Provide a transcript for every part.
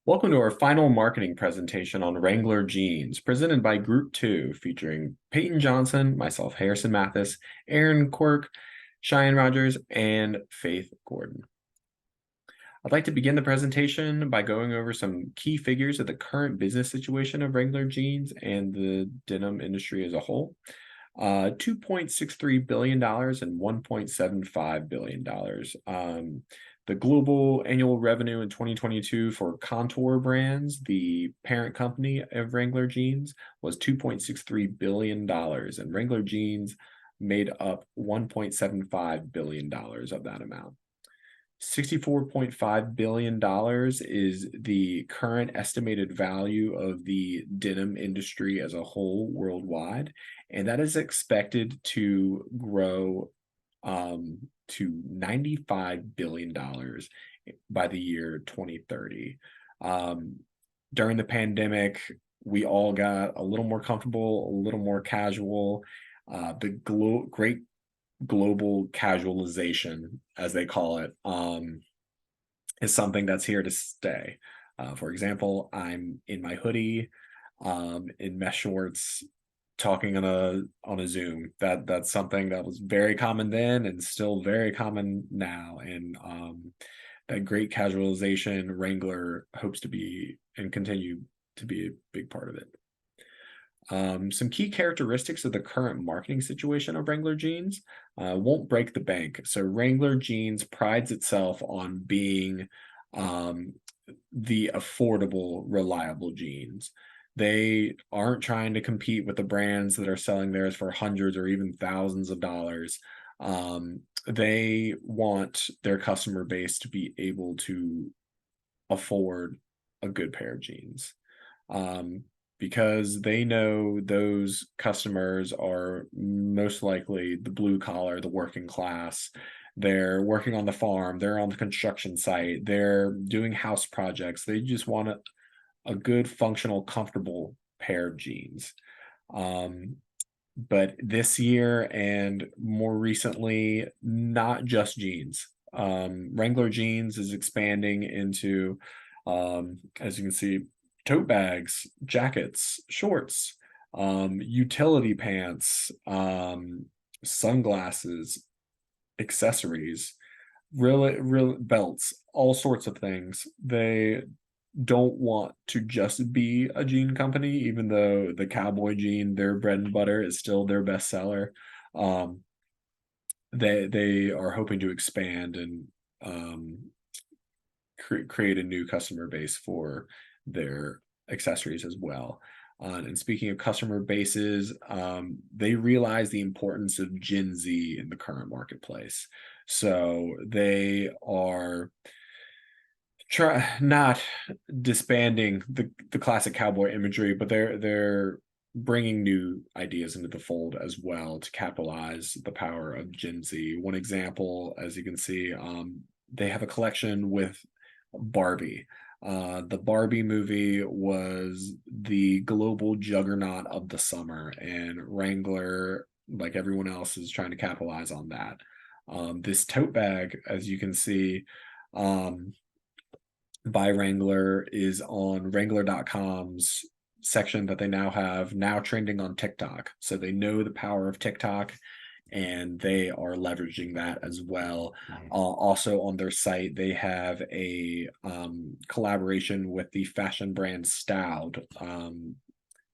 Welcome to our final marketing presentation on Wrangler jeans, presented by Group 2, featuring Peyton Johnson, myself, Harrison Mathis, Aaron Quirk, Cheyenne Rogers, and Faith Gordon. I'd like to begin the presentation by going over some key figures of the current business situation of Wrangler jeans and the denim industry as a whole. $2.63 billion and $1.75 billion. The global annual revenue in 2022 for Contour Brands, the parent company of Wrangler Jeans, was $2.63 billion, and Wrangler Jeans made up $1.75 billion of that amount. $64.5 billion is the current estimated value of the denim industry as a whole worldwide, and that is expected to grow to $95 billion by the year 2030. During the pandemic, we all got a little more comfortable, a little more casual. The great global casualization, as they call it, is something that's here to stay. For example, I'm in my hoodie, in mesh shorts, talking on a Zoom. That's something that was very common then and still very common now. And that great casualization, Wrangler hopes to be and continue to be a big part of it. Some key characteristics of the current marketing situation of Wrangler jeans won't break the bank. So Wrangler jeans prides itself on being the affordable, reliable jeans. They aren't trying to compete with the brands that are selling theirs for hundreds or even thousands of dollars. They want their customer base to be able to afford a good pair of jeans. Because they know those customers are most likely the blue collar, the working class. They're working on the farm, they're on the construction site, they're doing house projects. They just want a good, functional, comfortable pair of jeans. But this year and more recently, not just jeans. Wrangler jeans is expanding into, as you can see, tote bags, jackets, shorts, utility pants, sunglasses, accessories, real belts, all sorts of things. They don't want to just be a jean company, even though the cowboy jean, their bread and butter, is still their best seller. They are hoping to expand and create a new customer base for their accessories as well. And speaking of customer bases, they realize the importance of Gen Z in the current marketplace. So they are not disbanding the classic cowboy imagery, but they're bringing new ideas into the fold as well to capitalize the power of Gen Z. One example, as you can see, they have a collection with Barbie. The Barbie movie was the global juggernaut of the summer, and Wrangler, like everyone else, is trying to capitalize on that. This tote bag, as you can see, by Wrangler is on Wrangler.com's section that they now have trending on TikTok. So they know the power of TikTok and they are leveraging that as well. Also on their site, they have a collaboration with the fashion brand Stowed.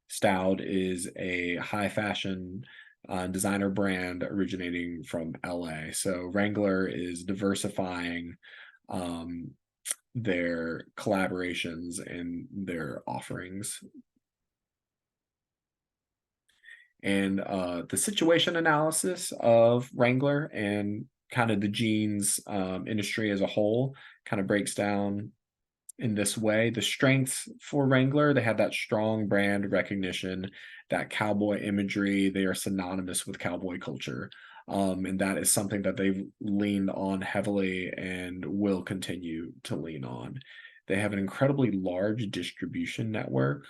Stowed is a high fashion designer brand originating from LA. So Wrangler is diversifying their collaborations and their offerings. And the situation analysis of Wrangler and kind of the jeans industry as a whole kind of breaks down in this way. The strengths for Wrangler, they have that strong brand recognition, that cowboy imagery. They are synonymous with cowboy culture. And that is something that they've leaned on heavily and will continue to lean on. They have an incredibly large distribution network.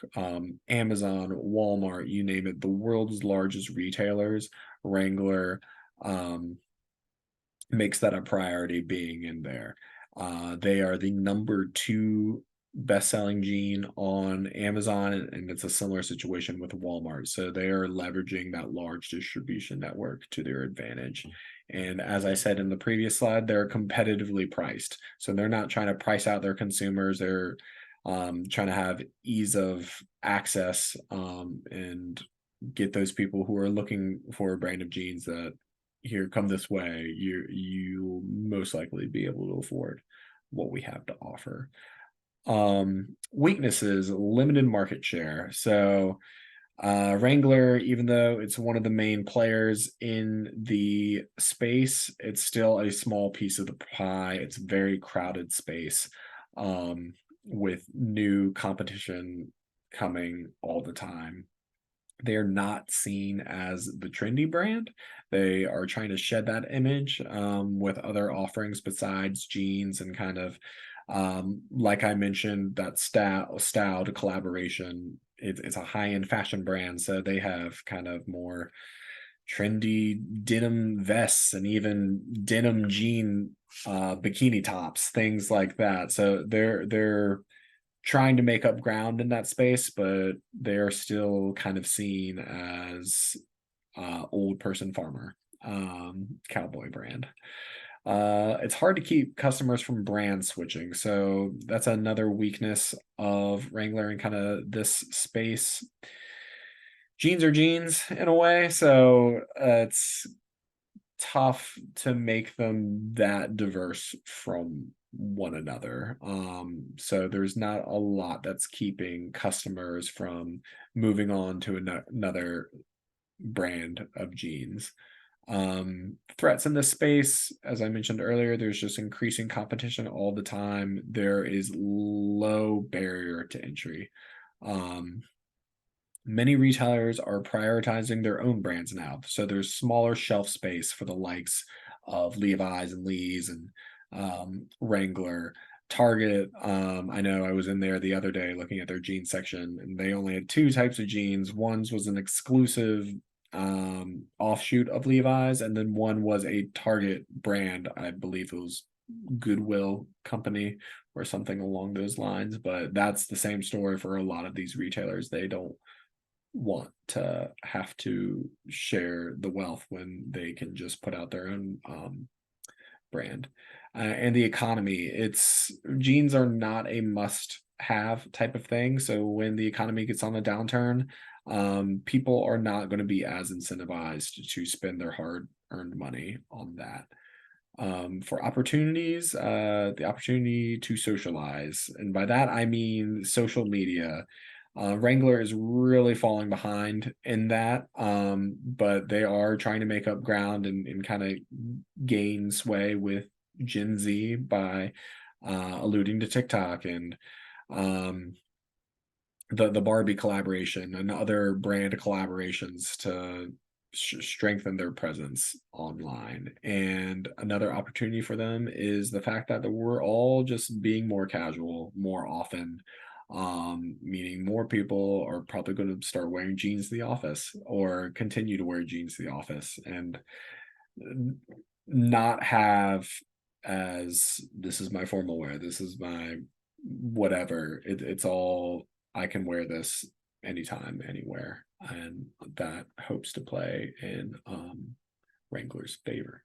Amazon, Walmart, you name it, the world's largest retailers, Wrangler makes that a priority being in there. They are the number 2 best-selling jean on Amazon, and it's a similar situation with Walmart. So they are leveraging that large distribution network to their advantage. And as I said in the previous slide, they're competitively priced. So they're not trying to price out their consumers. They're trying to have ease of access, and get those people who are looking for a brand of jeans that, here, come this way, you most likely be able to afford what we have to offer. Weaknesses: limited market share. So Wrangler, even though it's one of the main players in the space, it's still a small piece of the pie. It's a very crowded space, um, with new competition coming all the time. They're not seen as the trendy brand. They are trying to shed that image, with other offerings besides jeans, and kind of, like I mentioned, that styled collaboration. It's a high-end fashion brand, so they have kind of more trendy denim vests and even denim jean bikini tops, things like that. So they're trying to make up ground in that space, but they're still kind of seen as old person farmer, cowboy brand. It's hard to keep customers from brand switching. So that's another weakness of Wrangler in kind of this space. Jeans are jeans in a way, so it's tough to make them that diverse from one another. So there's not a lot that's keeping customers from moving on to another brand of jeans. Threats in this space, as I mentioned earlier, there's just increasing competition all the time. There is low barrier to entry. Um, Many retailers are prioritizing their own brands now, so there's smaller shelf space for the likes of Levi's and Lee's and Wrangler. Target, I know I was in there the other day looking at their jeans section, and they only had two types of jeans. One's was an exclusive offshoot of Levi's, and then one was a Target brand. I believe it was Goodwill Company or something along those lines. But that's the same story for a lot of these retailers. They don't want to have to share the wealth when they can just put out their own brand. And the economy, it's jeans are not a must have type of thing. So when the economy gets on a downturn, people are not going to be as incentivized to spend their hard earned money on that. For opportunities, the opportunity to socialize, and by that I mean social media. Wrangler is really falling behind in that, but they are trying to make up ground, and kind of gain sway with Gen Z by alluding to TikTok and um, the Barbie collaboration and other brand collaborations to strengthen their presence online. And another opportunity for them is the fact that we're all just being more casual more often, meaning more people are probably going to start wearing jeans to the office or continue to wear jeans to the office, and not have as, this is my formal wear, this is my whatever. It's all, I can wear this anytime, anywhere, and that hopes to play in Wrangler's favor.